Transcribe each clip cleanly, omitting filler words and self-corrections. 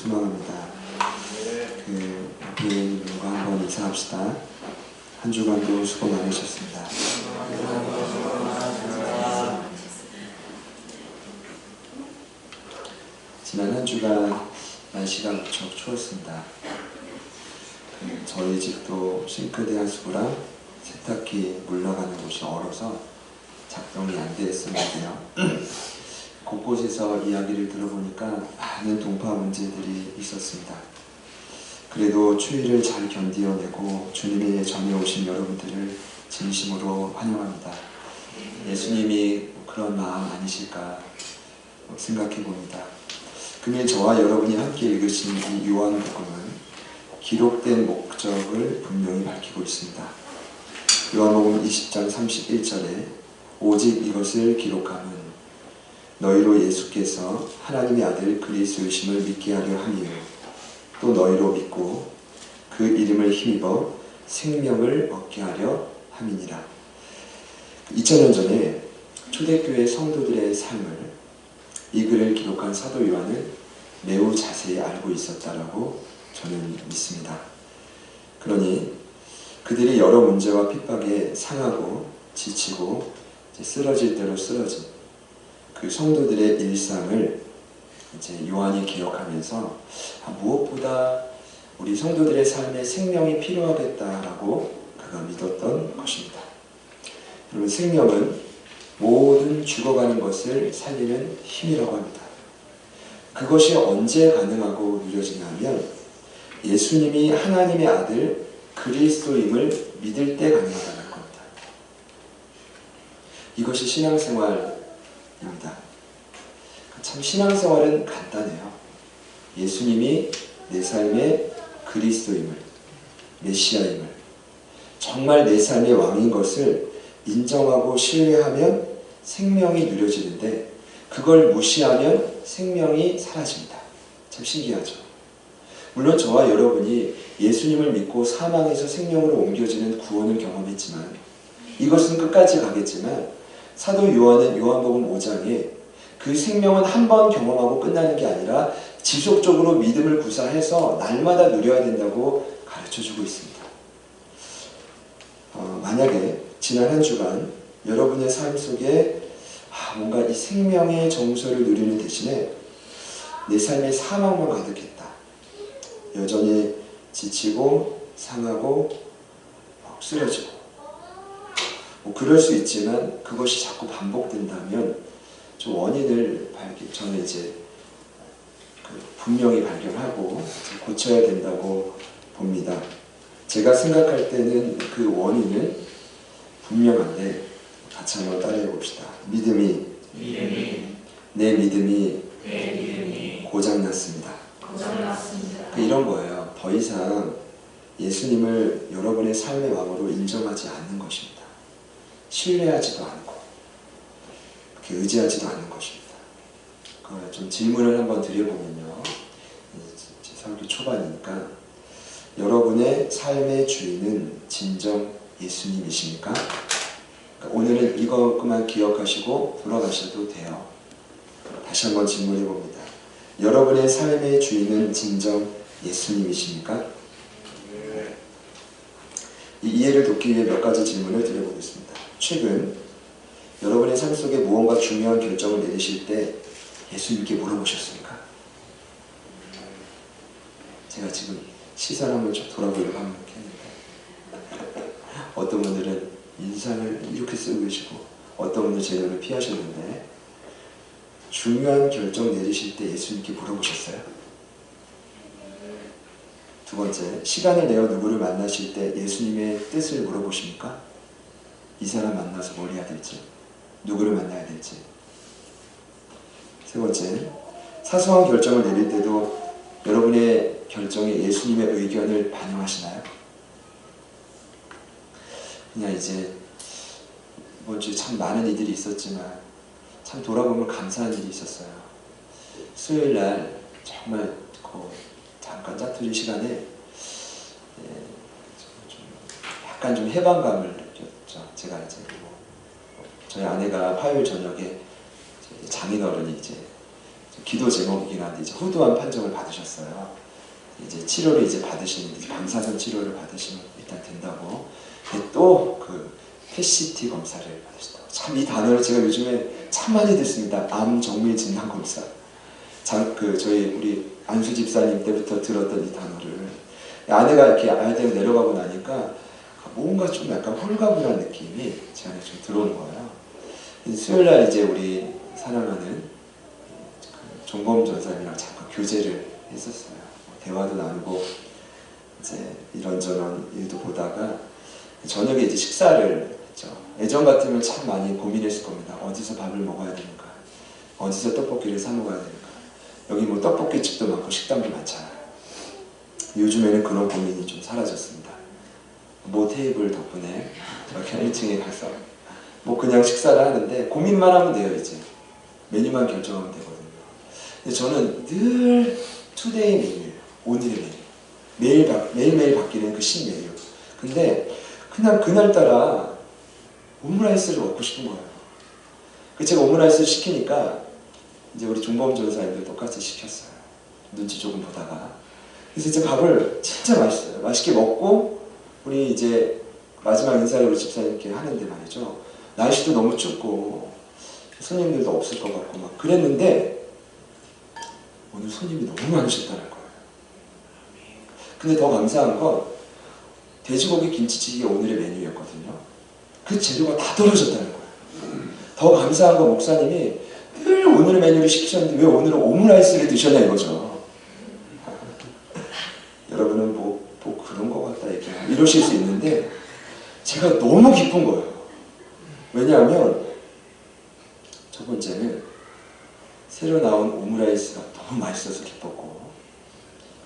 소망합니다. 교회님과 한번 인사합시다. 한 주간도 수고 많으셨습니다. 지난 한 주간 날씨가 무척 추웠습니다. 저희 집도 싱크대 하수구랑 세탁기 물러가는 곳이 얼어서 작동이 안 됐었는데요. 곳곳에서 이야기를 들어보니까 많은 동파 문제들이 있었습니다. 그래도 추위를 잘 견디어내고 주님의 전에 오신 여러분들을 진심으로 환영합니다. 예수님이 그런 마음 아니실까 생각해 봅니다. 금일 저와 여러분이 함께 읽으신 이 요한복음은 기록된 목적을 분명히 밝히고 있습니다. 요한복음 20장 31절에 오직 이것을 기록함은 너희로 예수께서 하나님의 아들 그리스도이심을 믿게 하려 함이요 또 너희로 믿고 그 이름을 힘입어 생명을 얻게 하려 함이니라. 2000년 전에 초대교회 성도들의 삶을 이 글을 기록한 사도 요한은 매우 자세히 알고 있었다라고 저는 믿습니다. 그러니 그들이 여러 문제와 핍박에 상하고 지치고 쓰러질 대로 쓰러진 그 성도들의 일상을 이제 요한이 기억하면서 무엇보다 우리 성도들의 삶에 생명이 필요하겠다라고 그가 믿었던 것입니다. 여러분, 생명은 모든 죽어가는 것을 살리는 힘이라고 합니다. 그것이 언제 가능하고 누려지냐면 예수님이 하나님의 아들 그리스도임을 믿을 때 가능하다는 겁니다. 이것이 신앙생활입니다. 참 신앙생활은 간단해요. 예수님이 내 삶의 그리스도임을, 메시아임을, 정말 내 삶의 왕인 것을 인정하고 신뢰하면 생명이 누려지는데 그걸 무시하면 생명이 사라집니다. 참 신기하죠. 물론 저와 여러분이 예수님을 믿고 사망에서 생명으로 옮겨지는 구원을 경험했지만 이것은 끝까지 가겠지만 사도 요한은 요한복음 5장에 그 생명은 한 번 경험하고 끝나는 게 아니라 지속적으로 믿음을 구사해서 날마다 누려야 된다고 가르쳐주고 있습니다. 만약에 지난 한 주간 여러분의 삶 속에 뭔가 이 생명의 정서를 누리는 대신에 내 삶에 사망만 가득했다. 여전히 지치고 상하고 쓰러지고 그럴 수 있지만 그것이 자꾸 반복된다면 좀 원인을 저는 이제 분명히 발견하고 고쳐야 된다고 봅니다. 제가 생각할 때는 그 원인은 분명한데 같이 한번 따라해 봅시다. 내 믿음이 고장났습니다. 이런 거예요. 더 이상 예수님을 여러분의 삶의 왕으로 인정하지 않는 것입니다. 신뢰하지도 않고 의지하지도 않는 것입니다. 좀 질문을 한번 드려보면요. 설교 초반이니까 여러분의 삶의 주인은 진정 예수님이십니까? 오늘은 이것만 기억하시고 돌아가셔도 돼요. 다시 한번 질문해 봅니다. 여러분의 삶의 주인은 진정 예수님이십니까? 이 이해를 돕기 위해 몇 가지 질문을 드려보겠습니다. 최근 여러분의 삶 속에 무언가 중요한 결정을 내리실 때 예수님께 물어보셨습니까? 제가 지금 시선 한번 좀 돌아보려고 하면 했는데 어떤 분들은 인상을 이렇게 쓰고 계시고 어떤 분들은 제 눈을 피하셨는데 중요한 결정 내리실 때 예수님께 물어보셨어요? 두 번째, 시간을 내어 누구를 만나실 때 예수님의 뜻을 물어보십니까? 이 사람 만나서 뭘 해야 될지, 누구를 만나야 될지. 세 번째, 사소한 결정을 내릴 때도 여러분의 결정에 예수님의 의견을 반영하시나요? 그냥 이제 이번 주에 참 많은 일들이 있었지만 참 돌아보면 감사한 일이 있었어요. 수요일날 정말 잠깐 짜투리 시간에 약간 좀 해방감을 느꼈죠. 제가 이제 저희 아내가 화요일 저녁에 장인어른이 이제 기도 제목이긴 한데 이제 후두암 판정을 받으셨어요. 이제 치료를 이제 받으시는, 이제 방사선 치료를 받으시면 일단 된다고. 또 그 PCT 검사를 받으시다고. 참 이 단어를 제가 요즘에 참 많이 듣습니다. 암 정밀 진단 검사. 저희 우리 안수 집사님 때부터 들었던 이 단어를, 아내가 이렇게 아이들 내려가고 나니까 뭔가 좀 약간 홀가분한 느낌이 제 안에 좀 들어오는 거예요. 수요일날 이제 우리 사랑하는 종범 전사님이랑 잠깐 교제를 했었어요. 대화도 나누고 이제 이런저런 일도 보다가 저녁에 이제 식사를 했죠. 예전 같으면 참 많이 고민했을 겁니다. 어디서 밥을 먹어야 되는가, 어디서 떡볶이를 사 먹어야 되는가. 여기 뭐 떡볶이집도 많고 식당도 많잖아요. 요즘에는 그런 고민이 좀 사라졌습니다. 모 테이블 덕분에 그냥 1층에 가서 뭐 그냥 식사를 하는데 고민만 하면 돼요. 이제 메뉴만 결정하면 되거든요. 근데 저는 늘 투데이 메뉴예요. 오늘의 메뉴. 매일매일 바뀌는 그 신메뉴. 근데 그냥 그날따라 오므라이스를 먹고 싶은 거예요. 제가 오므라이스를 시키니까 이제 우리 종범 전사님도 똑같이 시켰어요. 눈치 조금 보다가. 그래서 이제 밥을 진짜 맛있어요. 맛있게 먹고 우리 이제 마지막 인사를 우리 집사님께 하는데 말이죠. 날씨도 너무 춥고 손님들도 없을 것 같고 막 그랬는데 오늘 손님이 너무 많으셨다는 거예요. 근데 더 감사한 건 돼지고기 김치찌개가 오늘의 메뉴였거든요. 그 재료가 다 떨어졌다는 거예요. 더 감사한 건 목사님이 늘 오늘의 메뉴를 시키셨는데 왜 오늘은 오므라이스를 드셨냐 이거죠. 여러분은 뭐 그런 것 같다 이러실 수 있는데 제가 너무 기쁜 거예요. 왜냐하면 첫 번째는 새로 나온 오므라이스가 너무 맛있어서 기뻤고,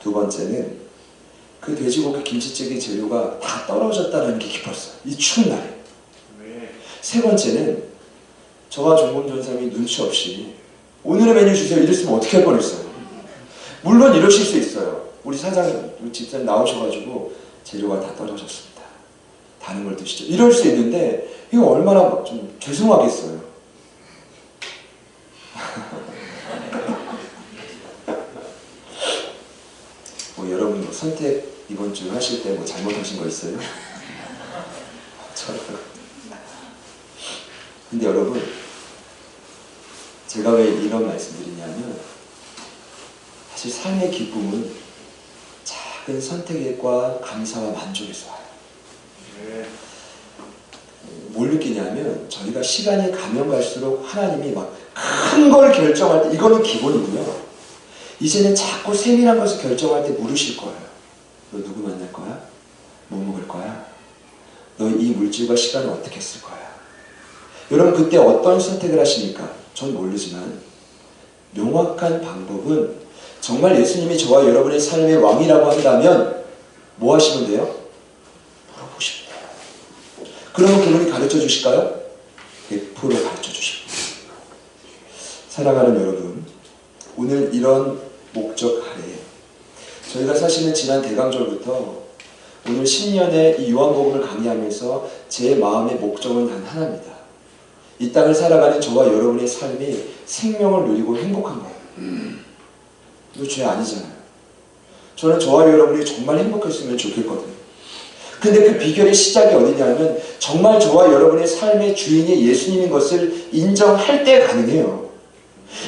두 번째는 그 돼지고기 김치찌개 재료가 다 떨어졌다는 게 기뻤어요. 이 추운 날에. 세 번째는 저와 종범 전사님이 눈치 없이 오늘의 메뉴 주세요 이랬으면 어떻게 할 뻔했어요. 물론 이러실 수 있어요. 우리 사장, 우리 집사님 나오셔가지고 재료가 다 떨어졌습니다. 다른 걸 드시죠. 이럴 수 있는데 이거 얼마나 좀 죄송하겠어요. 뭐 여러분 뭐 선택 이번 주 하실 때 뭐 잘못하신 거 있어요? 근데 여러분, 제가 왜 이런 말씀드리냐면 사실 삶의 기쁨은 작은 선택과 감사와 만족에서 와요. 뭘 느끼냐면 저희가 시간이 가면 갈수록 하나님이 막 큰 걸 결정할 때 이거는 기본이고요. 이제는 자꾸 세밀한 것을 결정할 때 물으실 거예요. 너 누구 만날 거야? 뭐 먹을 거야? 너 이 물질과 시간을 어떻게 쓸 거야? 여러분 그때 어떤 선택을 하십니까? 전 모르지만 명확한 방법은 정말 예수님이 저와 여러분의 삶의 왕이라고 한다면 뭐 하시면 돼요? 물어보시면 돼요. 그러면 그분이 가르쳐 주실까요? 100% 가르쳐 주십니다. 사랑하는 여러분, 오늘 이런 목적 하에 저희가 사실은 지난 대강절부터 오늘 신년에 이 요한복음을 강의하면서 제 마음의 목적은 단 하나입니다. 이 땅을 살아가는 저와 여러분의 삶이 생명을 누리고 행복한 거예요. 이거 죄 아니잖아요. 저는 저와 여러분이 정말 행복했으면 좋겠거든요. 근데 그 비결의 시작이 어디냐면 정말 저와 여러분의 삶의 주인이 예수님인 것을 인정할 때 가능해요.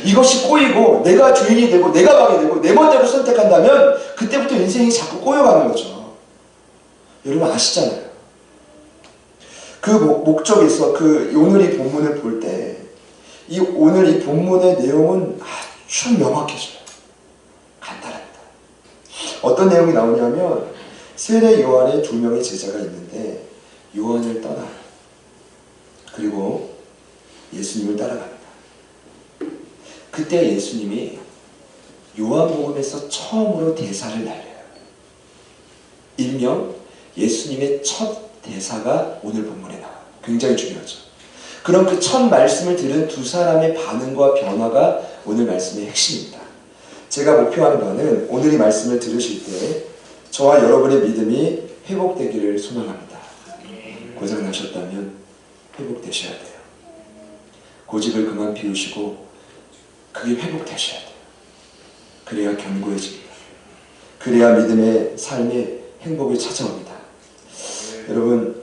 이것이 꼬이고 내가 주인이 되고 내가 왕이 되고 내 멋대로 선택한다면 그때부터 인생이 자꾸 꼬여가는 거죠. 여러분 아시잖아요. 그 목적에서 오늘 이 본문을 볼 때 오늘 이 본문의 내용은 아주 명확해져요. 간단합니다. 어떤 내용이 나오냐면 세례 요한의 2명의 제자가 있는데 요한을 떠나요. 그리고 예수님을 따라갑니다. 그때 예수님이 요한복음에서 처음으로 대사를 날려요. 일명 예수님의 첫 대사가 오늘 본문에 나와요. 굉장히 중요하죠. 그럼 그 첫 말씀을 들은 두 사람의 반응과 변화가 오늘 말씀의 핵심입니다. 제가 목표하는 바는 오늘 이 말씀을 들으실 때 저와 여러분의 믿음이 회복되기를 소망합니다. 고장나셨다면 회복되셔야 돼요. 고집을 그만 피우시고 그게 회복되셔야 돼요. 그래야 견고해집니다. 그래야 믿음의 삶의 행복이 찾아옵니다. 여러분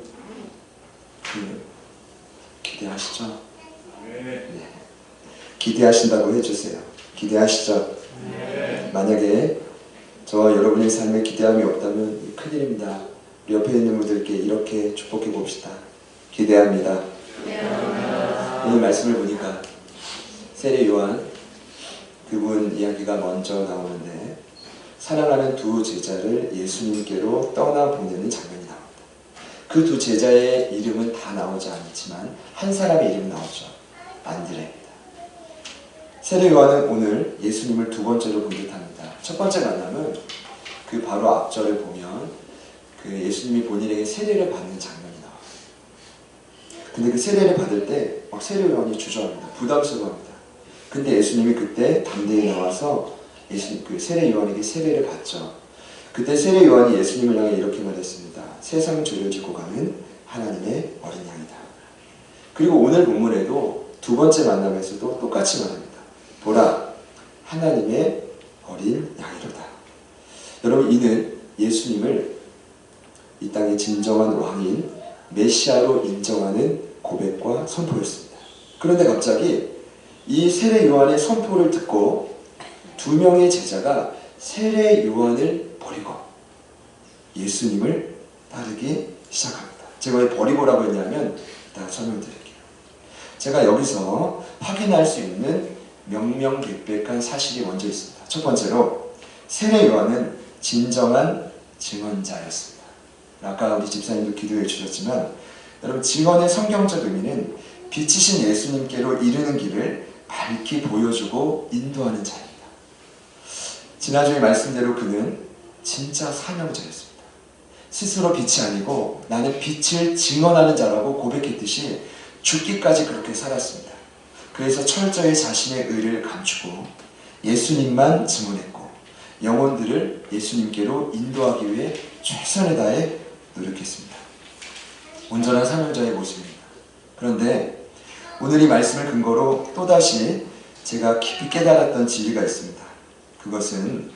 기대하시죠? 네. 기대하신다고 해주세요. 기대하시죠? 네. 만약에 저와 여러분의 삶에 기대함이 없다면 큰일입니다. 우리 옆에 있는 분들께 이렇게 축복해 봅시다. 기대합니다. 오늘 말씀을 보니까 세례 요한 그분 이야기가 먼저 나오는데 사랑하는 두 제자를 예수님께로 떠나보내는 장면이 나옵니다. 그 두 제자의 이름은 다 나오지 않지만 한 사람의 이름이 나오죠. 안드레입니다. 세례 요한은 오늘 예수님을 두 번째로 본 듯합니다. 첫 번째 만남은 그 바로 앞절을 보면 그 예수님이 본인에게 세례를 받는 장면이 나와요. 근데 그 세례를 받을 때 막 세례 요한이 주저합니다. 부담스러워합니다. 근데 예수님이 그때 담대히 나와서 그 세례 요한에게 세례를 받죠. 그때 세례 요한이 예수님을 향해 이렇게 말했습니다. 세상 죄를 짓고 가는 하나님의 어린 양이다. 그리고 오늘 본문에도 두 번째 만남에서도 똑같이 말합니다. 보라, 하나님의 어린 양이로다. 여러분, 이는 예수님을 이 땅의 진정한 왕인 메시아로 인정하는 고백과 선포였습니다. 그런데 갑자기 이 세례 요한의 선포를 듣고 두 명의 제자가 세례 요한을 버리고 예수님을 따르기 시작합니다. 제가 왜 버리고라고 했냐면 이따가 설명드릴게요. 제가 여기서 확인할 수 있는 명명백백한 사실이 먼저 있습니다. 첫 번째로 세례 요한은 진정한 증언자였습니다. 아까 우리 집사님도 기도해 주셨지만 여러분, 증언의 성경적 의미는 빛이신 예수님께로 이르는 길을 밝히 보여주고 인도하는 자입니다. 지난주에 말씀대로 그는 진짜 사명자였습니다. 스스로 빛이 아니고 나는 빛을 증언하는 자라고 고백했듯이 죽기까지 그렇게 살았습니다. 그래서 철저히 자신의 의를 감추고 예수님만 증언했고 영혼들을 예수님께로 인도하기 위해 최선을 다해 노력했습니다. 온전한 사명자의 모습입니다. 그런데 오늘 이 말씀을 근거로 또다시 제가 깊이 깨달았던 진리가 있습니다. 그것은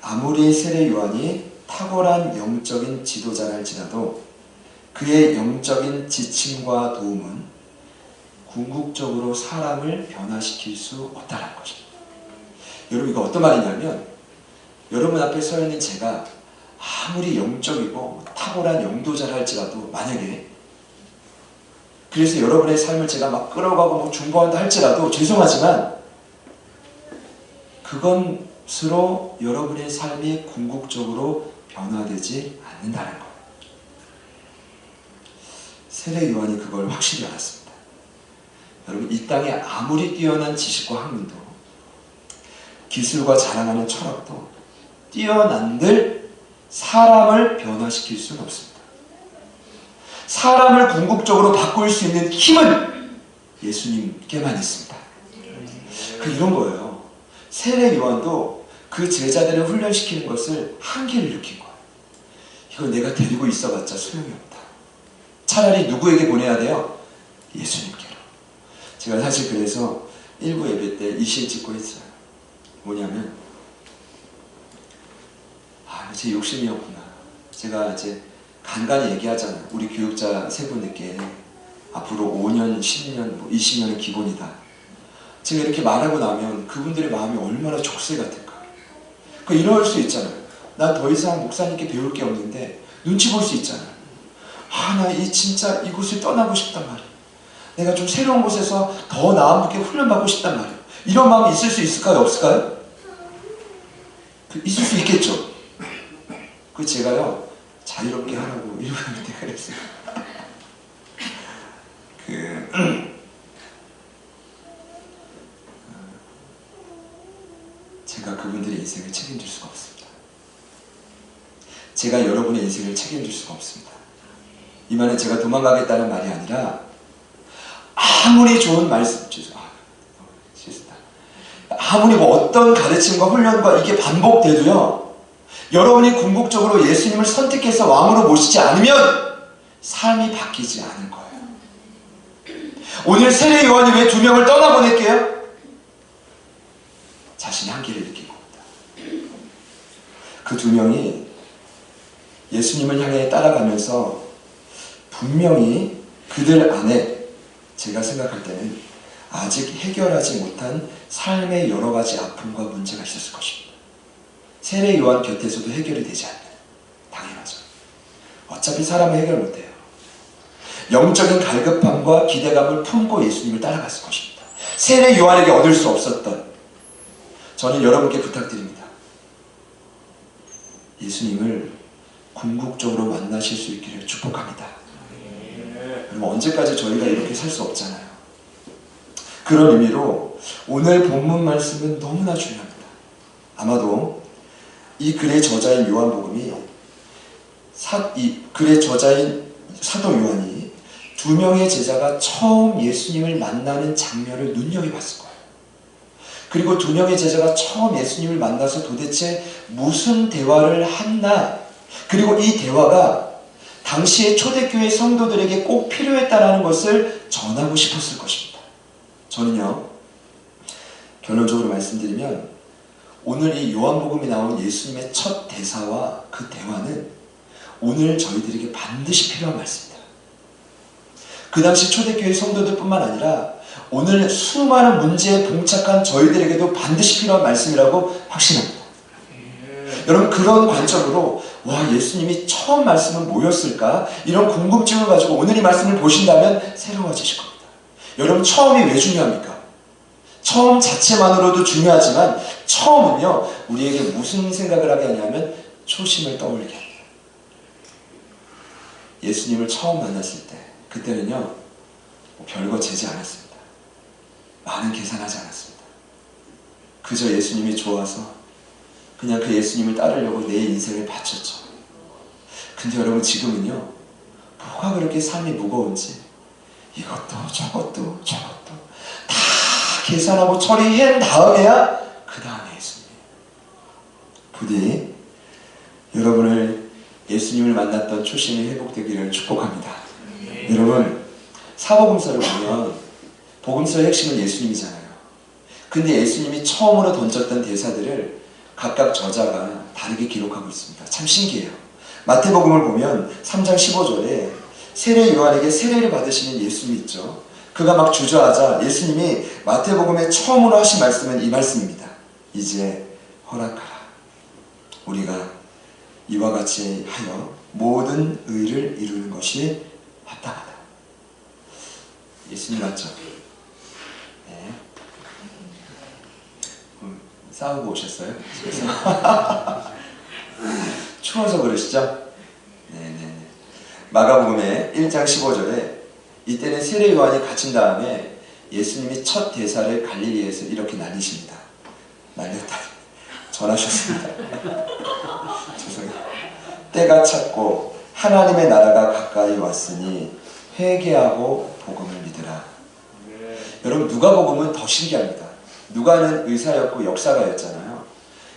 아무리 세례 요한이 탁월한 영적인 지도자라 할지라도 그의 영적인 지침과 도움은 궁극적으로 사람을 변화시킬 수 없다는 것입니다. 여러분, 이거 어떤 말이냐면 여러분 앞에 서 있는 제가 아무리 영적이고 탁월한 영도자라 할지라도 만약에 그래서 여러분의 삶을 제가 막 끌어가고 뭐 중보한다 할지라도 죄송하지만 그것으로 여러분의 삶이 궁극적으로 변화되지 않는다는 것. 세례 요한이 그걸 확실히 알았습니다. 여러분, 이 땅에 아무리 뛰어난 지식과 학문도 기술과 자랑하는 철학도 뛰어난들 사람을 변화시킬 수는 없습니다. 사람을 궁극적으로 바꿀 수 있는 힘은 예수님께만 있습니다. 이런 거예요. 세례 요한도 그 제자들을 훈련시키는 것을 한계를 느낀 거예요. 이걸 내가 데리고 있어봤자 소용이 없다. 차라리 누구에게 보내야 돼요? 예수님께로. 제가 사실 그래서 일부 예배 때 이 시를 찍고 했어요. 뭐냐면 제 욕심이었구나. 제가 이제 간간히 얘기하잖아요. 우리 교육자 세 분에게 앞으로 5년, 10년, 20년은 기본이다. 제가 이렇게 말하고 나면 그분들의 마음이 얼마나 족쇄 같을까. 이럴 수 있잖아요. 난 더 이상 목사님께 배울 게 없는데 눈치 볼 수 있잖아요. 나 진짜 이곳을 떠나고 싶단 말이에요. 내가 좀 새로운 곳에서 더 나은 분께 훈련받고 싶단 말이에요. 이런 마음이 있을 수 있을까요? 없을까요? 있을 수 있겠죠. 제가요, 자유롭게 하라고 이러고 때가 그랬어요. 제가 그분들의 인생을 책임질 수가 없습니다. 제가 여러분의 인생을 책임질 수가 없습니다. 이 말은 제가 도망가겠다는 말이 아니라 아무리 좋은 말씀, 아무리 어떤 가르침과 훈련과 이게 반복돼도요, 여러분이 궁극적으로 예수님을 선택해서 왕으로 모시지 않으면 삶이 바뀌지 않을 거예요. 오늘 세례 요한이 왜 2명을 떠나보낼게요? 자신의 한계를 느낀 겁니다. 그 두 명이 예수님을 향해 따라가면서 분명히 그들 안에 제가 생각할 때는 아직 해결하지 못한 삶의 여러 가지 아픔과 문제가 있었을 것입니다. 세례 요한 곁에서도 해결이 되지 않는, 당연하죠. 어차피 사람은 해결 못해요. 영적인 갈급함과 기대감을 품고 예수님을 따라갔을 것입니다. 세례 요한에게 얻을 수 없었던, 저는 여러분께 부탁드립니다. 예수님을 궁극적으로 만나실 수 있기를 축복합니다. 여러분, 언제까지 저희가 이렇게 살 수 없잖아요. 그런 의미로 오늘 본문 말씀은 너무나 중요합니다. 아마도 이 글의 저자인 요한복음이 이 글의 저자인 사도 요한이 두 명의 제자가 처음 예수님을 만나는 장면을 눈여겨봤을 거예요. 그리고 두 명의 제자가 처음 예수님을 만나서 도대체 무슨 대화를 했나, 그리고 이 대화가 당시의 초대교회 성도들에게 꼭 필요했다는 것을 전하고 싶었을 것입니다. 저는요, 결론적으로 말씀드리면 오늘 이 요한복음에 나온 예수님의 첫 대사와 그 대화는 오늘 저희들에게 반드시 필요한 말씀입니다. 그 당시 초대교회 성도들뿐만 아니라 오늘 수많은 문제에 봉착한 저희들에게도 반드시 필요한 말씀이라고 확신합니다. 여러분, 그런 관점으로 와, 예수님이 처음 말씀은 뭐였을까? 이런 궁금증을 가지고 오늘 이 말씀을 보신다면 새로워지실 겁니다. 여러분, 처음이 왜 중요합니까? 처음 자체만으로도 중요하지만 처음은요, 우리에게 무슨 생각을 하게 하냐면 초심을 떠올리게 합니다. 예수님을 처음 만났을 때, 그때는요, 별거 재지 않았습니다. 많은 계산하지 않았습니다. 그저 예수님이 좋아서 그냥 그 예수님을 따르려고 내 인생을 바쳤죠. 근데 여러분, 지금은요, 뭐가 그렇게 삶이 무거운지 이것도 저것도 다 계산하고 처리한 다음에야 그 다음에 예수님. 부디 여러분을 예수님을 만났던 초심이 회복되기를 축복합니다. 여러분, 사복음서를 보면 복음서의 핵심은 예수님이잖아요. 근데 예수님이 처음으로 던졌던 대사들을 각각 저자가 다르게 기록하고 있습니다. 참 신기해요. 마태복음을 보면 3장 15절에 세례 요한에게 세례를 받으시는 예수님이 있죠. 그가 막 주저하자 예수님이 마태복음에 처음으로 하신 말씀은 이 말씀입니다. 이제 허락하라. 우리가 이와 같이 하여 모든 의를 이루는 것이 합당하다. 예수님 맞죠? 네. 싸우고 오셨어요? 추워서 그러시죠? 네네. 마가복음의 1장 15절에 이때는 세례 요한이 갇힌 다음에 예수님이 첫 대사를 갈릴리에서 이렇게 날리십니다. 날렸다. 전하셨습니다. 죄송해요. 때가 찼고 하나님의 나라가 가까이 왔으니 회개하고 복음을 믿으라. 여러분, 누가복음은 더 신기합니다. 누가는 의사였고 역사가였잖아요.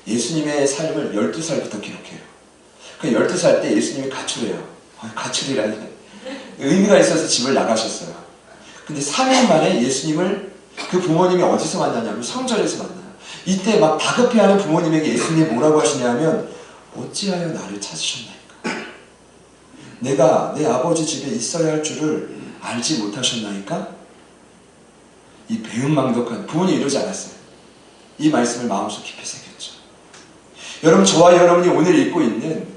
예수님의 삶을 12살부터 기록해요. 그 12살 때 예수님이 가출해요. 가출이라니 의미가 있어서 집을 나가셨어요. 근데 3일 만에 예수님을 그 부모님이 어디서 만나냐면 성전에서 만나요. 이때 막 다급해하는 부모님에게 예수님이 뭐라고 하시냐면 어찌하여 나를 찾으셨나이까? 내가 내 아버지 집에 있어야 할 줄을 알지 못하셨나이까? 이 배은망덕한 부모님이 이러지 않았어요. 이 말씀을 마음속 깊이 새겼죠. 여러분, 저와 여러분이 오늘 읽고 있는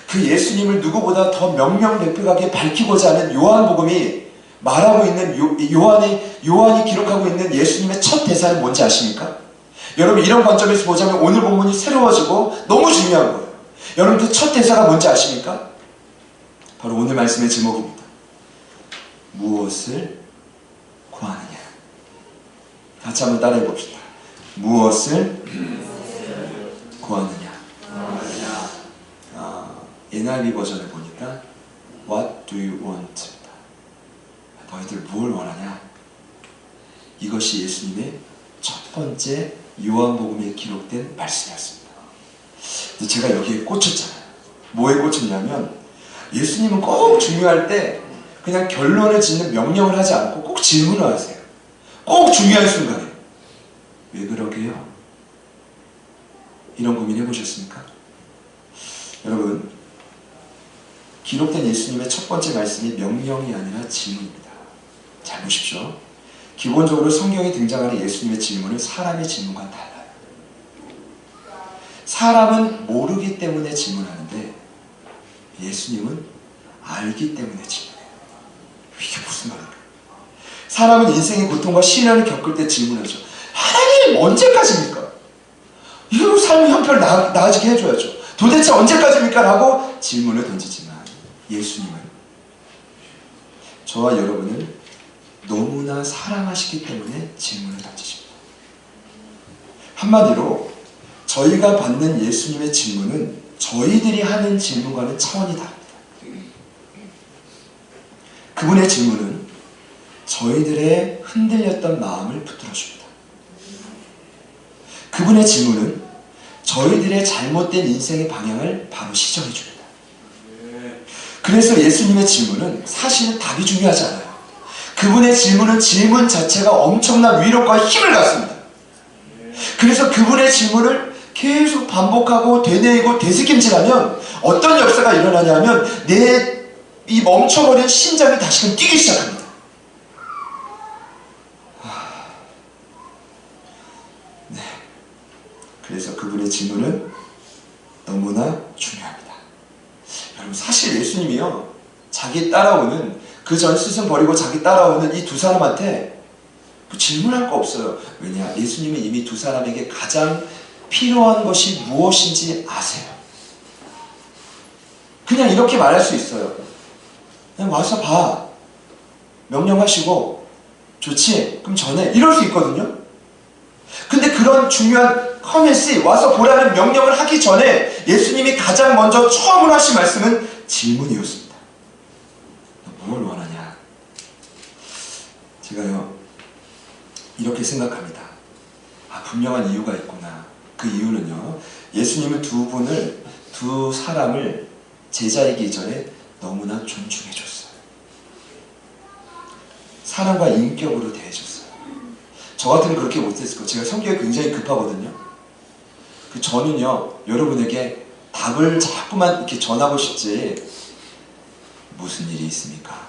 그 예수님을 누구보다 더 명명백백하게 밝히고자 하는 요한복음이 말하고 있는 요한이 기록하고 있는 예수님의 첫 대사는 뭔지 아십니까? 여러분, 이런 관점에서 보자면 오늘 본문이 새로워지고 너무 중요한 거예요. 여러분, 그 첫 대사가 뭔지 아십니까? 바로 오늘 말씀의 제목입니다. 무엇을 구하느냐. 같이 한번 따라해 봅시다. 무엇을 구하느냐. NIV 버전을 보니까 What do you want? 너희들 무엇을 원하냐? 이것이 예수님의 첫 번째 요한복음에 기록된 말씀이었습니다. 제가 여기에 꽂혔잖아요. 뭐에 꽂혔냐면 예수님은 꼭 중요할 때 그냥 결론을 짓는 명령을 하지 않고 꼭 질문을 하세요. 꼭 중요한 순간에 왜 그러게요? 이런 고민 해보셨습니까? 여러분, 기록된 예수님의 첫 번째 말씀이 명령이 아니라 질문입니다. 잘 보십시오. 기본적으로 성경에 등장하는 예수님의 질문은 사람의 질문과는 달라요. 사람은 모르기 때문에 질문하는데 예수님은 알기 때문에 질문해요. 이게 무슨 말이에요? 사람은 인생의 고통과 시련을 겪을 때 질문하죠. 하나님 언제까지입니까? 이거 삶의 형편을 나아지게 해줘야죠. 도대체 언제까지입니까? 라고 질문을 던지지만 예수님은 저와 여러분을 너무나 사랑하시기 때문에 질문을 던지십니다. 한마디로 저희가 받는 예수님의 질문은 저희들이 하는 질문과는 차원이 다릅니다. 그분의 질문은 저희들의 흔들렸던 마음을 붙들어줍니다. 그분의 질문은 저희들의 잘못된 인생의 방향을 바로 시정해줍니다. 그래서 예수님의 질문은 사실은 답이 중요하지 않아요. 그분의 질문은 질문 자체가 엄청난 위로과 힘을 갖습니다. 그래서 그분의 질문을 계속 반복하고 되뇌이고 되새김질하면 어떤 역사가 일어나냐면 내 이 멈춰버린 심장이 다시금 뛰기 시작합니다. 네. 그래서 그분의 질문은 너무나 중요합니다. 여러분, 사실 예수님이요, 자기 따라오는 그 전 스승 버리고 자기 따라오는 이 두 사람한테 질문할 거 없어요. 왜냐? 예수님은 이미 두 사람에게 가장 필요한 것이 무엇인지 아세요. 그냥 이렇게 말할 수 있어요. 그냥 와서 봐. 명령하시고 좋지? 그럼 전해. 이럴 수 있거든요. 근데 그런 중요한 커맨시, 와서 보라는 명령을 하기 전에 예수님이 가장 먼저 처음으로 하신 말씀은 질문이었습니다. 뭘 원하냐? 제가요, 이렇게 생각합니다. 분명한 이유가 있구나. 그 이유는요, 예수님은 두 사람을 제자이기 전에 너무나 존중해줬어요. 사랑과 인격으로 대해줬어요. 저 같으면 그렇게 못했을 거예요. 제가 성격이 굉장히 급하거든요. 저는요, 여러분에게 답을 자꾸만 이렇게 전하고 싶지, 무슨 일이 있습니까?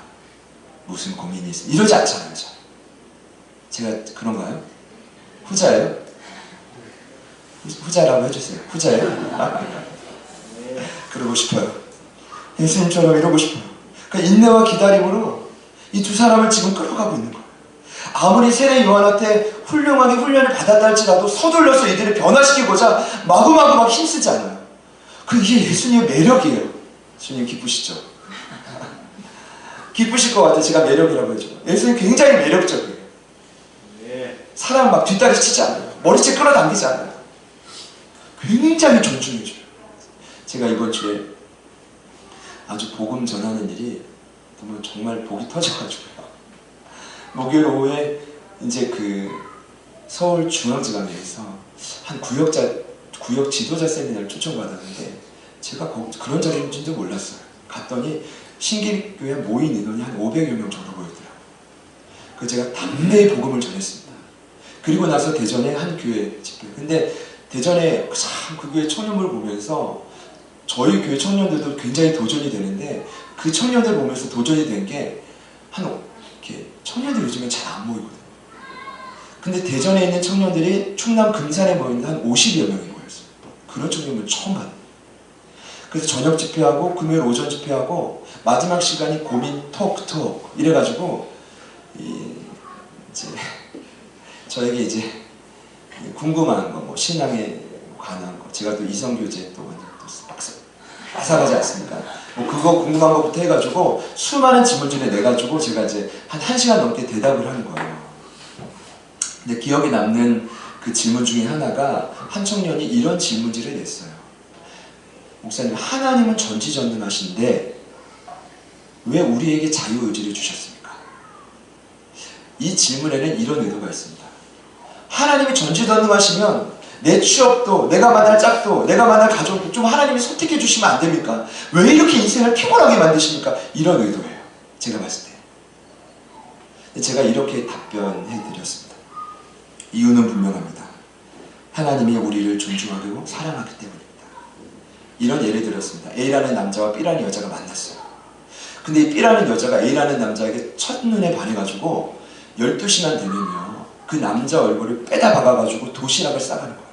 무슨 고민이 있습니까? 이러지 않잖아요. 제가 그런가요? 후자예요? 후자라고 해주세요. 후자예요? 그러고 싶어요. 예수님처럼 이러고 싶어요. 그러니까 인내와 기다림으로 이 두 사람을 지금 끌어가고 있는 거예요. 아무리 세례 요한한테 훌륭하게 훈련을 받았다 할지라도 서둘러서 이들을 변화시키고자 마구마구 막 힘쓰지 않아요. 이게 예수님의 매력이에요. 주님 기쁘시죠? 기쁘실 것 같아요. 제가 매력이라고 해줘. 예수님 굉장히 매력적이에요. 사람 막 뒷다리 치지 않아요. 머리채 끌어당기지 않아요. 굉장히 존중해줘요. 제가 이번 주에 아주 복음 전하는 일이 정말 복이 터져가지고요. 목요일 오후에 이제 서울중앙지방에서 한 구역 지도자 세미나를 초청받았는데 제가 그런 자리인지도 몰랐어요. 갔더니 신길교회 모인 인원이 한 500여 명 정도 보였더라고요. 그래서 제가 담대히 복음을 전했습니다. 그리고 나서 대전에 한 교회 집회. 근데 대전에 참 그 교회 청년을 보면서 저희 교회 청년들도 굉장히 도전이 되는데 그 청년들 보면서 도전이 된 게 이렇게 청년들 요즘에 잘 안 모이거든요. 근데 대전에 있는 청년들이 충남 금산에 모이는 한 50여 명이 모였어요. 그런 청년들 처음 봤어요. 그래서 저녁 집회하고 금요일 오전 집회하고 마지막 시간이 고민 톡 이래가지고 이제 저에게 이제 궁금한 거, 신앙에 관한 거, 제가 또 이성교제 또 빠삭하지 않습니까? 그거 궁금한 것부터 해가지고 수많은 질문들을 내가지고 제가 이제 한 1시간 넘게 대답을 하는 거예요. 근데 기억에 남는 그 질문 중에 하나가 한 청년이 이런 질문지를 냈어요. 목사님, 하나님은 전지전능하신데 왜 우리에게 자유의지를 주셨습니까? 이 질문에는 이런 의도가 있습니다. 하나님이 전지전능하시면 내 취업도, 내가 만날 짝도, 내가 만날 가족도 좀 하나님이 선택해 주시면 안 됩니까? 왜 이렇게 인생을 피곤하게 만드십니까? 이런 의도예요. 제가 봤을 때. 제가 이렇게 답변해 드렸습니다. 이유는 분명합니다. 하나님이 우리를 존중하고 사랑하기 때문입니다. 이런 예를 들었습니다. A라는 남자와 B라는 여자가 만났어요. 근데 이 B라는 여자가 A라는 남자에게 첫눈에 반해가지고 12시만 되면요 그 남자 얼굴을 빼다 박아가지고 도시락을 싸가는 거예요.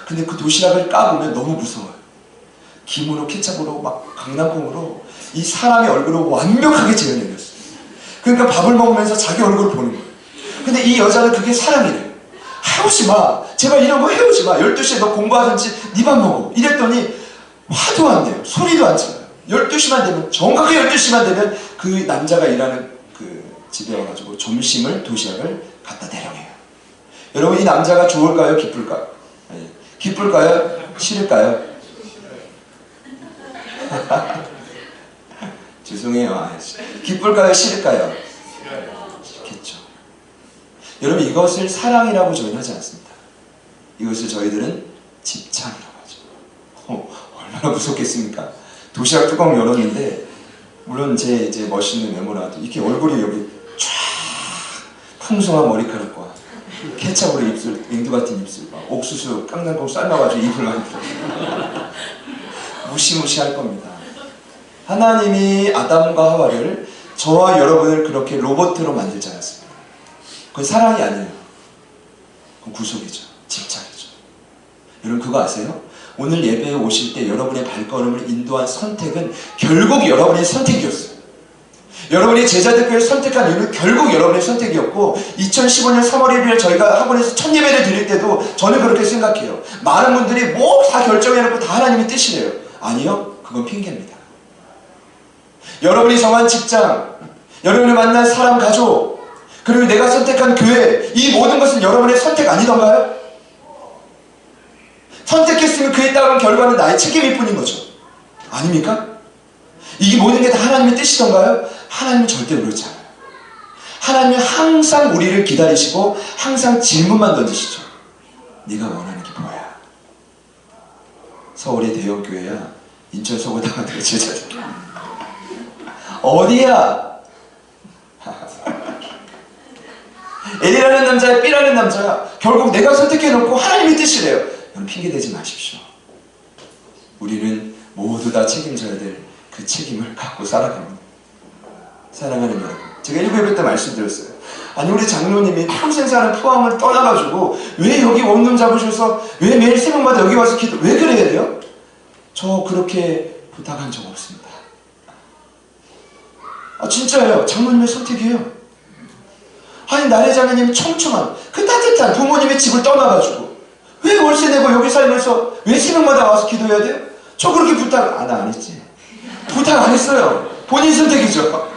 근데 그 도시락을 까보면 너무 무서워요. 김으로 케첩으로 막 강낭콩으로 이 사람의 얼굴을 완벽하게 재현해냈어요. 그러니까 밥을 먹으면서 자기 얼굴을 보는 거예요. 근데 이 여자는 그게 사랑이래요. 해오지 마. 제발 이런 거 해오지 마. 12시에 너 공부하든지 네 밥 먹어. 이랬더니 화도 안 내요. 소리도 안 쳐요. 12시만 되면, 정확하게 12시만 되면 그 남자가 일하는 그 집에 와가지고 점심을, 도시락을 갖다 대령해요. 여러분 이 남자가 좋을까요? 기쁠까요? 아니, 기쁠까요? 싫을까요? 죄송해요. 기쁠까요? 싫을까요? 싫겠죠. 여러분 이것을 사랑이라고 저희는 하지 않습니다. 이것을 저희들은 집착이라고 하죠. 얼마나 무섭겠습니까? 도시락 뚜껑 열었는데 물론 제 이제 멋있는 외모라도 이렇게 얼굴이 여기 쫙 풍성한 머리카락과 케첩으로 입술, 앵두 같은 입술, 옥수수 깡낭콩 삶아가지고 입을 만들어 무시무시할 겁니다. 하나님이 아담과 하와를 저와 여러분을 그렇게 로봇으로 만들지 않았습니다. 그건 사랑이 아니에요. 그건 구속이죠. 집착이죠. 여러분 그거 아세요? 오늘 예배에 오실 때 여러분의 발걸음을 인도한 선택은 결국 여러분의 선택이었어요. 여러분이 제자들교회를 선택한 이유는 결국 여러분의 선택이었고 2015년 3월 1일 저희가 학원에서 첫 예배를 드릴 때도 저는 그렇게 생각해요. 많은 분들이 뭐 다 결정해놓고 다 하나님의 뜻이래요. 아니요. 그건 핑계입니다. 여러분이 정한 직장, 여러분이 만난 사람, 가족, 그리고 내가 선택한 교회, 이 모든 것은 여러분의 선택 아니던가요? 선택했으면 그에 따른 결과는 나의 책임일 뿐인 거죠. 아닙니까? 이게 모든 게 다 하나님의 뜻이던가요? 하나님은 절대 그렇지 않아요. 하나님은 항상 우리를 기다리시고 항상 질문만 던지시죠. 네가 원하는 게 뭐야? 서울의 대형교회야? 인천 서구다가 제자들 어디야? A라는 남자야 B라는 남자야 결국 내가 선택해놓고 하나님의 뜻이래요. 여러분 핑계대지 마십시오. 우리는 모두 다 책임져야 될 그 책임을 갖고 살아갑니다. 사랑하는 여러분, 제가 1부 예배 때 말씀드렸어요. 아니 우리 장로님이 평생 사는 포항을 떠나가지고 왜 여기 원룸 잡으셔서 왜 매일 새벽마다 여기 와서 기도 왜 그래야 돼요? 저 그렇게 부탁한 적 없습니다. 진짜예요. 장로님의 선택이에요. 아니 나래 자매님이 청청한 그 따뜻한 부모님의 집을 떠나가지고 왜 월세 내고 여기 살면서 왜 새벽마다 와서 기도해야 돼요? 저 그렇게 부탁 안 했지. 부탁 안 했어요. 본인 선택이죠.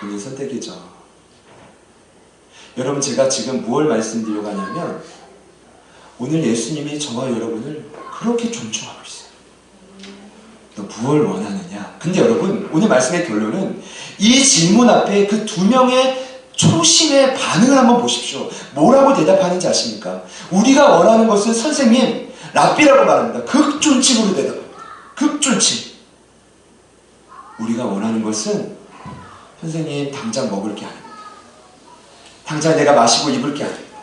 본인 선택이죠. 여러분 제가 지금 무엇을 말씀드리려고 하냐면 오늘 예수님이 저와 여러분을 그렇게 존중하고 있어요. 너 무엇을 원하느냐? 근데 여러분 오늘 말씀의 결론은 이 질문 앞에 그 두 명의 초심의 반응을 한번 보십시오. 뭐라고 대답하는지 아십니까? 우리가 원하는 것은 선생님 랍비라고 말합니다. 극존칭으로 대답합니다. 극존칭. 우리가 원하는 것은 선생님 당장 먹을 게 아닙니다. 당장 내가 마시고 입을 게 아닙니다.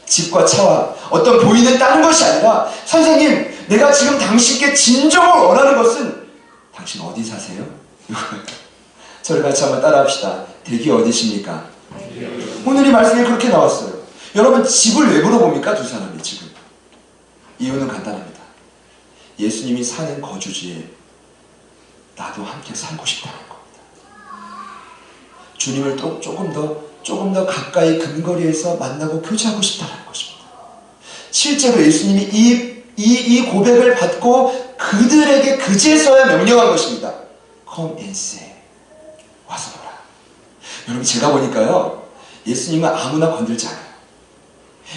집과 차와 어떤 보이는 다른 것이 아니라 선생님 내가 지금 당신께 진정을 원하는 것은 당신 어디 사세요? 저를 같이 한번 따라합시다. 댁이 어디십니까? 오늘 이 말씀이 그렇게 나왔어요. 여러분 집을 왜 물어봅니까? 두 사람이 지금. 이유는 간단합니다. 예수님이 사는 거주지에 나도 함께 살고 싶다는 겁니다. 주님을 또 조금 더 가까이 근거리에서 만나고 교제하고 싶다는 것입니다. 실제로 예수님이 이 고백을 받고 그들에게 그제서야 명령한 것입니다. Come and see. 와서 보라. 여러분 제가 보니까요. 예수님은 아무나 건들지 않아요.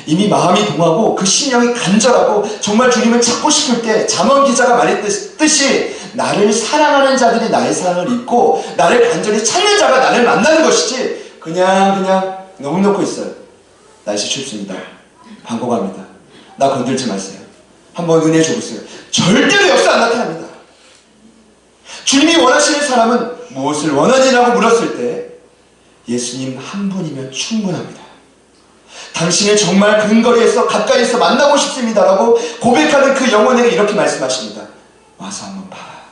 이미 마음이 동하고 그 심령이 간절하고 정말 주님을 찾고 싶을 때 잠언 기자가 말했듯이 나를 사랑하는 자들이 나의 사랑을 잊고 나를 간절히 찾는 자가 나를 만나는 것이지 그냥 너무 놓고 있어요. 날씨 춥습니다. 방콕합니다. 나 건들지 마세요. 한번 은혜 줘보세요. 절대로 역사 안 나타납니다. 주님이 원하시는 사람은 무엇을 원하느냐고 물었을 때 예수님 한 분이면 충분합니다. 당신을 정말 근거리에서 가까이서 만나고 싶습니다 라고 고백하는 그 영혼에게 이렇게 말씀하십니다. 와서 한번 봐라.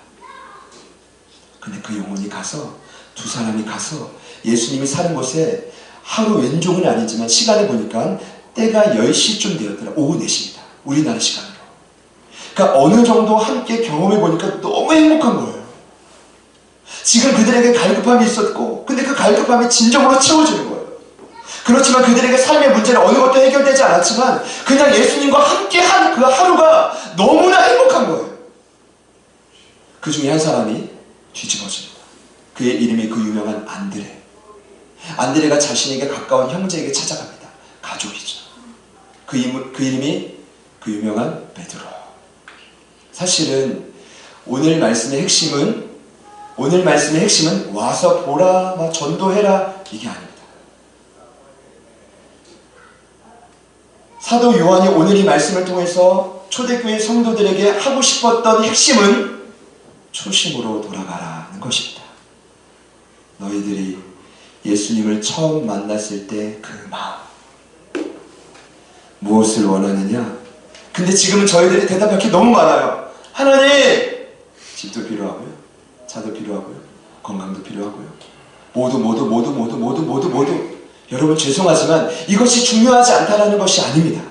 근데 그 영혼이 가서, 두 사람이 가서 예수님이 사는 곳에 하루 왼종은 아니지만 시간을 보니까 때가 10시쯤 되었더라. 오후 4시입니다. 우리나라 시간으로. 그러니까 어느 정도 함께 경험해 보니까 너무 행복한 거예요. 지금 그들에게 갈급함이 있었고, 근데 그 갈급함이 진정으로 채워지는 거예요. 그렇지만 그들에게 삶의 문제는 어느 것도 해결되지 않았지만 그냥 예수님과 함께한 그 하루가 너무나 행복한 거예요. 그 중에 한 사람이 뒤집어집니다. 그의 이름이 그 유명한 안드레. 안드레가 자신에게 가까운 형제에게 찾아갑니다. 가족이죠. 그 이름이 그 유명한 베드로. 사실은 오늘 말씀의 핵심은 와서 보라, 막 전도해라, 이게 아닙니다. 사도 요한이 오늘 이 말씀을 통해서 초대교회 성도들에게 하고 싶었던 핵심은 초심으로 돌아가라는 것입니다. 너희들이 예수님을 처음 만났을 때 그 마음, 무엇을 원하느냐? 근데 지금은 저희들이 대답할 게 너무 많아요. 하나님! 집도 필요하고요, 차도 필요하고요, 건강도 필요하고요, 모두. 여러분 죄송하지만 이것이 중요하지 않다는 것이 아닙니다.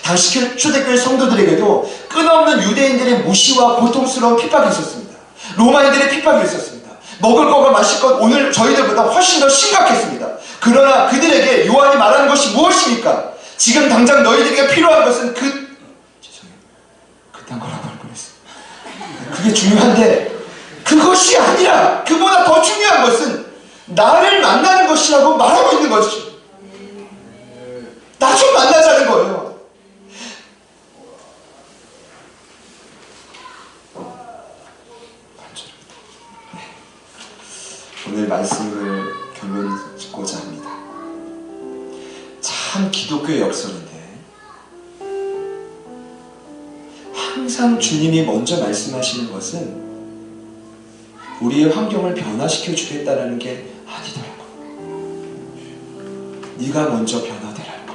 당시 초대교회 성도들에게도 끝없는 유대인들의 무시와 고통스러운 핍박이 있었습니다. 로마인들의 핍박이 있었습니다. 먹을 것과 마실 것 오늘 저희들보다 훨씬 더 심각했습니다. 그러나 그들에게 요한이 말하는 것이 무엇입니까? 지금 당장 너희들에게 필요한 것은 죄송해요. 그딴 거라고 할 뻔했어요. 그게 중요한데 그것이 아니라 그보다 더 중요한 것은 나를 만나는 것이라고 말하고 있는 것이죠. 나 좀 만나자는 거예요. 오늘 말씀을 결론 짓고자 합니다. 참 기독교의 역설인데 항상 주님이 먼저 말씀하시는 것은 우리의 환경을 변화시켜 주겠다는 게 아니더라고요. 네가 먼저 변화되라는 거.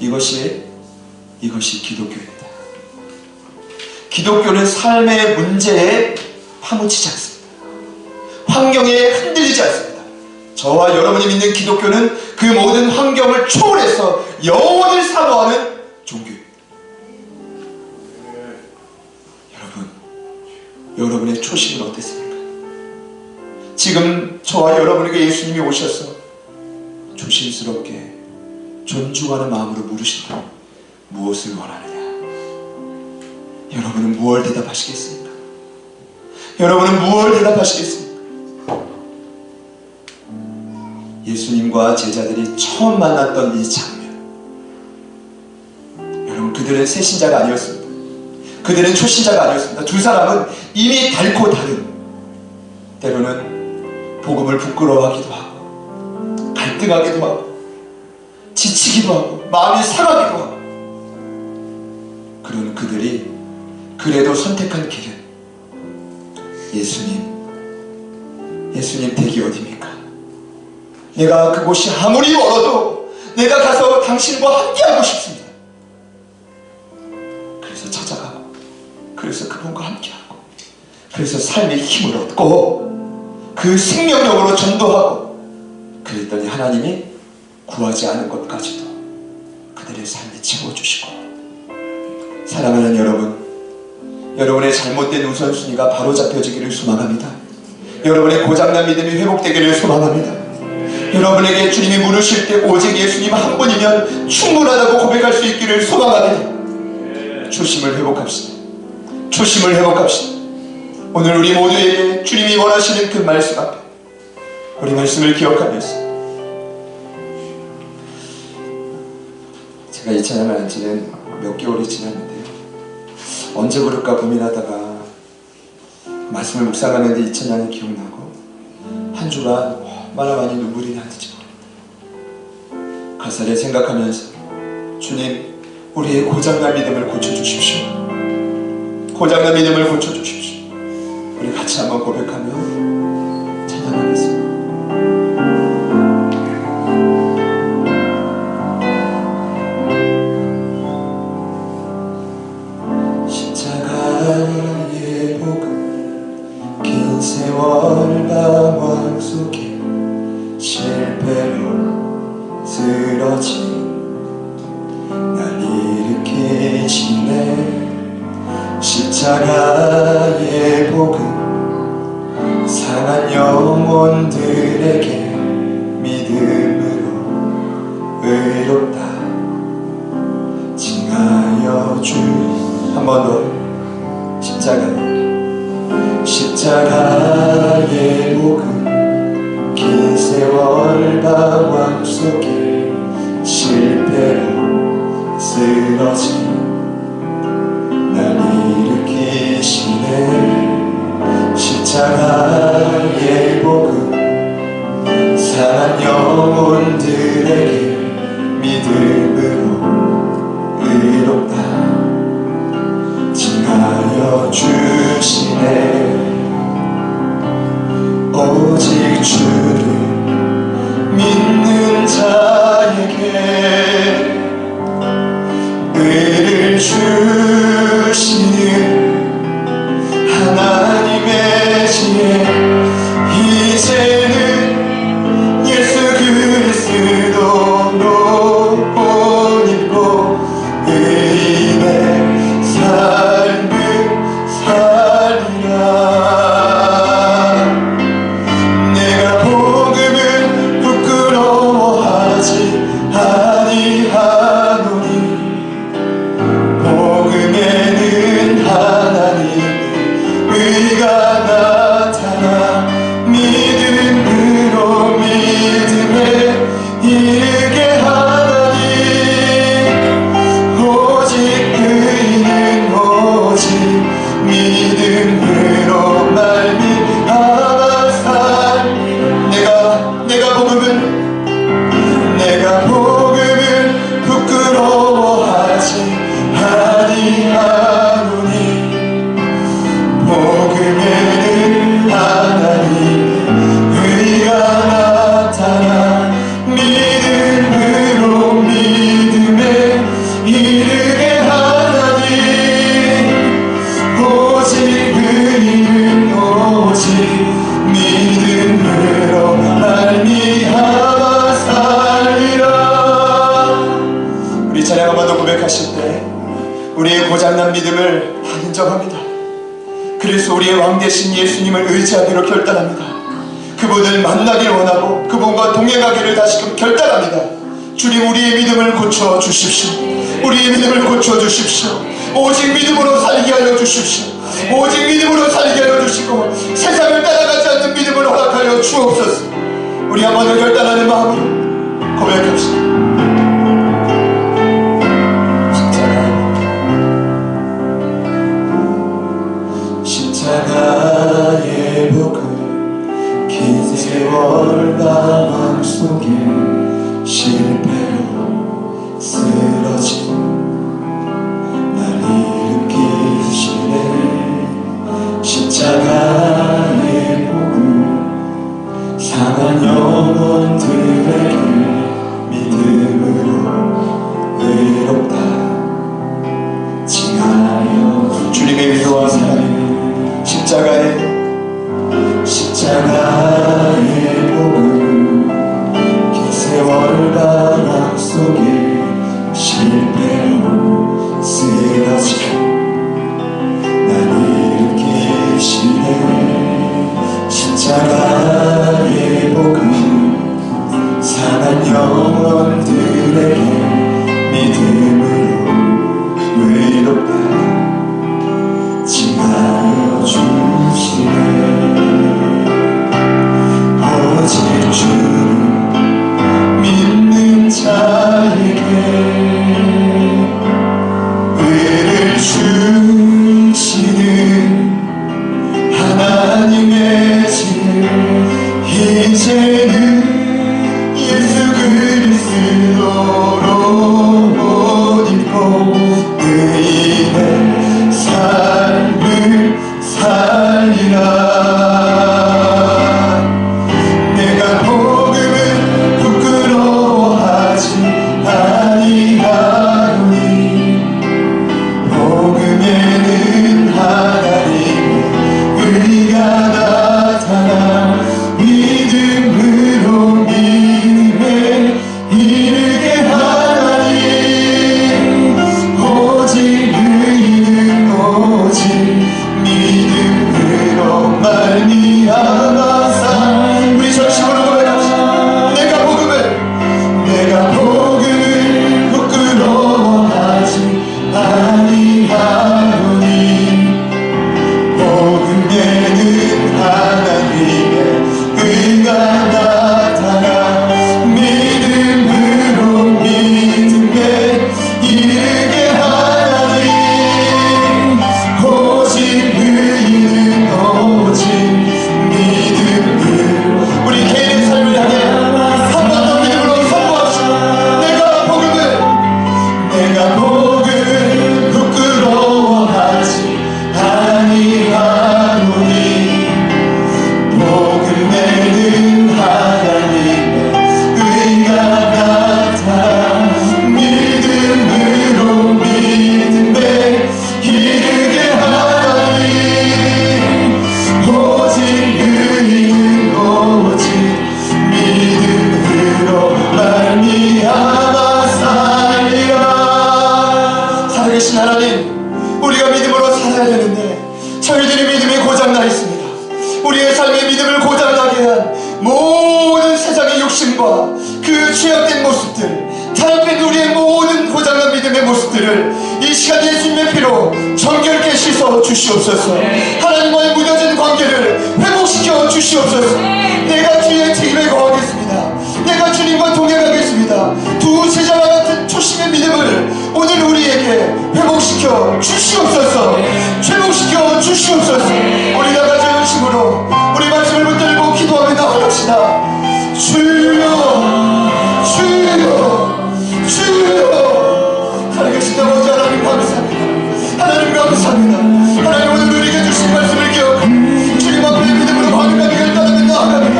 이것이 기독교입니다. 기독교는 삶의 문제에 파묻히지 않습니다. 환경에 흔들리지 않습니다. 저와 여러분이 믿는 기독교는 그 모든 환경을 초월해서 영원을 사모하는 종교입니다. 여러분의 초심은 어땠습니까? 지금 저와 여러분에게 예수님이 오셔서 조심스럽게 존중하는 마음으로 물으신다. 무엇을 원하느냐? 여러분은 무엇을 대답하시겠습니까? 여러분은 무엇을 대답하시겠습니까? 예수님과 제자들이 처음 만났던 이 장면, 여러분 그들은 새신자가 아니었습니다. 그들은 초신자가 아니었습니다. 두 사람은 이미 닳고 다른, 때로는 복음을 부끄러워하기도 하고 갈등하기도 하고 지치기도 하고 마음이 상하기도 하고, 그런 그들이 그래도 선택한 길은 예수님 댁이 어디입니까? 내가 그곳이 아무리 멀어도 내가 가서 당신과 함께하고 싶습니다. 그래서 찾아가고, 그래서 그분과 함께하고, 그래서 삶의 힘을 얻고 그 생명력으로 전도하고, 그랬더니 하나님이 구하지 않은 것까지도 그들의 삶에 채워주시고. 사랑하는 여러분, 여러분의 잘못된 우선순위가 바로잡혀지기를 소망합니다. 여러분의 고장난 믿음이 회복되기를 소망합니다. 여러분에게 주님이 물으실 때 오직 예수님 한 분이면 충분하다고 고백할 수 있기를 소망합니다. 초심을 회복합시다. 초심을 회복합시다. 오늘 우리 모두에게 주님이 원하시는 그 말씀 앞에 우리 말씀을 기억하면서, 제가 이 찬양을 한 지는 몇 개월이 지났는데요, 언제 부를까 고민하다가 말씀을 묵상하는데 이 찬양이 기억나고 한 주간 얼마나 많이 눈물이 나는지 모릅니다. 가사를 생각하면서 주님, 우리의 고장난 믿음을 고쳐주십시오. 고장난 믿음을 고쳐주십시오. 우리 같이 한번 고백하며 찬양하겠습니다. 주시네. 십자가의 복음 상한 영혼들에게 믿음으로 의롭다 칭하여 주. 한 번 더. 십자가의 복음 긴 세월 방황 속에 실패로 쓰러진 날 일으키시네. 십자가의 복음 상한 영혼들에게 믿음으로 의롭다 칭하여 주시네. 오직 주를 믿는 자에게 의를 주시는 하나님의 지혜, 이제는 예수 그리스도로 옷 입고 의인의 삶을 살리라. 내가 복음을 부끄러워하지 아니하노니 복음에는 하나님의 의가 나타나 믿음으로 믿음에 이르게 하나니 오직 의인은 오직 믿음으로 말미암아 내가 복음을 부끄러워하지 아니하노니 복음에는 하나님의 의가 나타나 믿음으로 믿음에 이르게 하나니 오직 의인은 오직 믿음으로 말미암아 살리라. 우리 찬양 한번 더 고백하실 때 우리의 고장난 믿음을 다 인정합니다. 그래서 우리의 왕 되신 예수님을 의지하기로 결단합니다. 그분을 만나길 원하고 그분과 동행하기를 다시금 결단합니다. 주님, 우리의 믿음을 고쳐주십시오. 우리의 믿음을 고쳐주십시오. 오직 믿음으로 살게 하여 주십시오. 오직 믿음으로 살게 하여 주시고 세상을 따라가지 않는 믿음을 허락하여 주옵소서. 우리 한 번 더 결단하는 마음으로 고백합시다. 십자가의 복음 긴 세월 방황 속에 실패로 쓰러진 날 일으키시네. 십자가의 복음 상한 영혼들에게 믿음으로 의롭다 칭하여 주님의 위로와 사랑. 십자가의 복음 긴 세월 방황 속에 실패로 쓰러진 날 일으키시네. 십자가의 복음 상한 영혼들에게 믿음으로 의롭다 칭하여 주시네. 오직 주를 믿는 자에게 의를 주시는 하나님의 지혜, 이제는 예수 그리스도로 옷 입고 의인의 우리가 믿음으로 살아야 되는데 저희들이 믿음이 고장나 있습니다. 우리의 삶의 믿음을 고장나게 한 모든 세상의 욕심과 그 죄악된 모습들, 타락된 우리의 모든 고장난 믿음의 모습들을 이 시간 예수님의 피로 정결케 씻어 주시옵소서. 하나님과의 무뎌진 관계를 회복시켜 주시옵소서. 내가 주의 책임에 거하겠습니다. 내가 주님과 동행하겠습니다. 두 제자와 같은 초심의 믿음을 오늘 우리에게 회복시켜 주시옵소서. 회복시켜 주시옵소서. 우리 다같이 열심으로 우리 말씀을 붙들고 기도하며 나아갑시다. 주여, 주여, 주여. 살아계신 아버지 하나님 감사합니다. 하나님 감사합니다. 하나님 오늘 우리에게 주신 말씀을 기억하고 주님 앞에 믿음으로 거듭나게 결단하며 나아갑니다.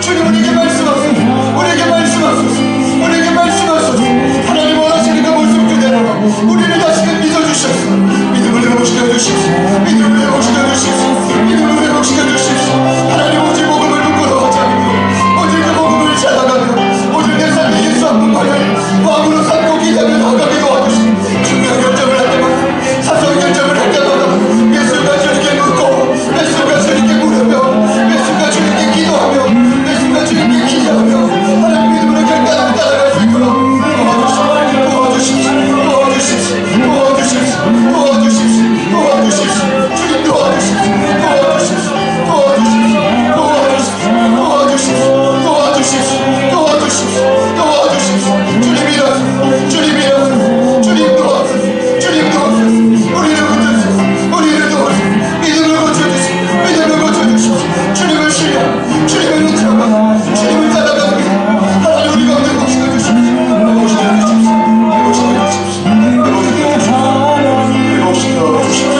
주님 우리에게 말씀하소서. 우리에게 말씀하소서. 우리에게 말씀하소서. 하나님 원하시는 그 모습 그대로 우리를 다시금 믿어주셔서 믿음을 회복시켜 주십시오. 믿음을 회복시켜 주십시오. 믿음을 회복시켜 주십시오. 하나님 오직 복음을 부끄러워하지 않으며 오직 그 복음을 찾아가며 오직 내 삶의 예수 한 분만을 마음으로 삼고 기대하며 나아가게 도와주시고 중요한 결정을 할 때마다 사소한 결정을 할 때마다 몇 순간 주님께 묻고 몇 순간 주님께 물으며 몇 순간 주님께 기도하며 몇 순간 주님께 기대하며 하나님 믿음으로 결단하며 따라갈 수 있도록 도와주십시오. 도와주십시오. 도와주십시오. 도와주십시오. 도와주십시오. 주님 도와주십시오. 도와주십시오. 도와주십시오. 도와주십시오. 도와주십시오. 도와주십시오. 도와주십시오. 주님이라서 주님이라서 주님 도와주십시오. 주님 도와주십시오. 우리를 고쳐주십시오. 우리를 도와주십시오. 믿음을 고쳐주십시오. 믿음을 고쳐주십시오. 주님을 신뢰하고 주님을 의지하고 주님을 따라가는 게 하나님 우리 가운데 회복시켜 주십시오. 회복시켜 주십시오. 회복시켜 주십시오. 회복시켜 주십시오.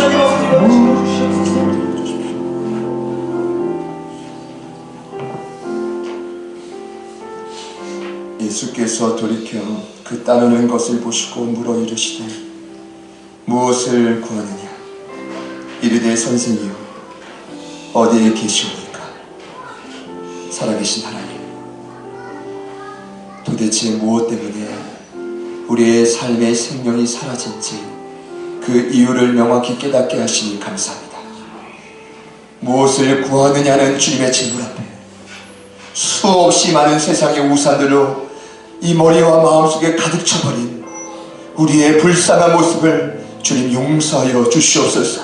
예수께서 돌이켜 그 따르는 것을 보시고 물어 이르시되 무엇을 구하느냐? 이르되 선생이여 어디에 계시오니까? 살아계신 하나님, 도대체 무엇 때문에 우리의 삶의 생명이 사라진지 그 이유를 명확히 깨닫게 하시니 감사합니다. 무엇을 구하느냐는 주님의 질문 앞에 수없이 많은 세상의 우산들로 이 머리와 마음속에 가득 차버린 우리의 불쌍한 모습을 주님 용서하여 주시옵소서.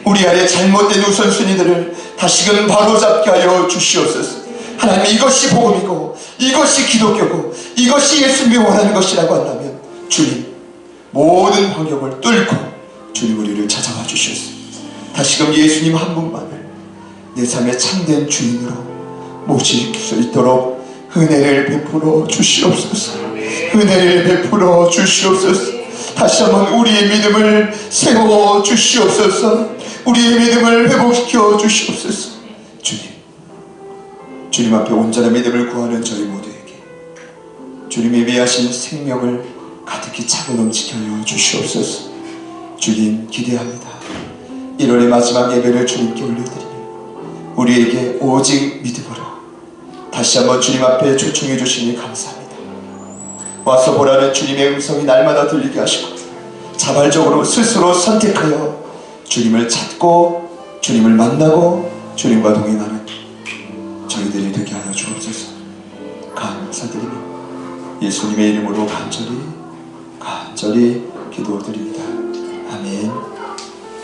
우리 안에 잘못된 우선순위들을 다시금 바로잡게 하여 주시옵소서. 하나님, 이것이 복음이고 이것이 기독교고 이것이 예수님이 원하는 것이라고 한다면 주님 모든 환경을 뚫고 주님 우리를 찾아와 주시옵소서. 다시금 예수님 한 분만을 내 삶의 참된 주인으로 모실 수 있도록 은혜를 베풀어 주시옵소서. 은혜를 베풀어 주시옵소서. 다시 한번 우리의 믿음을 세워 주시옵소서. 우리의 믿음을 회복시켜 주시옵소서. 주님 앞에 온전한 믿음을 구하는 저희 모두에게 주님이 위하신 생명을 가득히 차고 넘치게 하여 주시옵소서. 주님 기대합니다. 1월의 마지막 예배를 주님께 올려드리며 우리에게 오직 믿음으로 다시 한번 주님 앞에 초청해 주시니 감사합니다. 와서 보라는 주님의 음성이 날마다 들리게 하시고 자발적으로 스스로 선택하여 주님을 찾고 주님을 만나고 주님과 동행하는 저희들이 되게 하여 주옵소서. 감사드리며 예수님의 이름으로 간절히 기도드립니다. 아멘.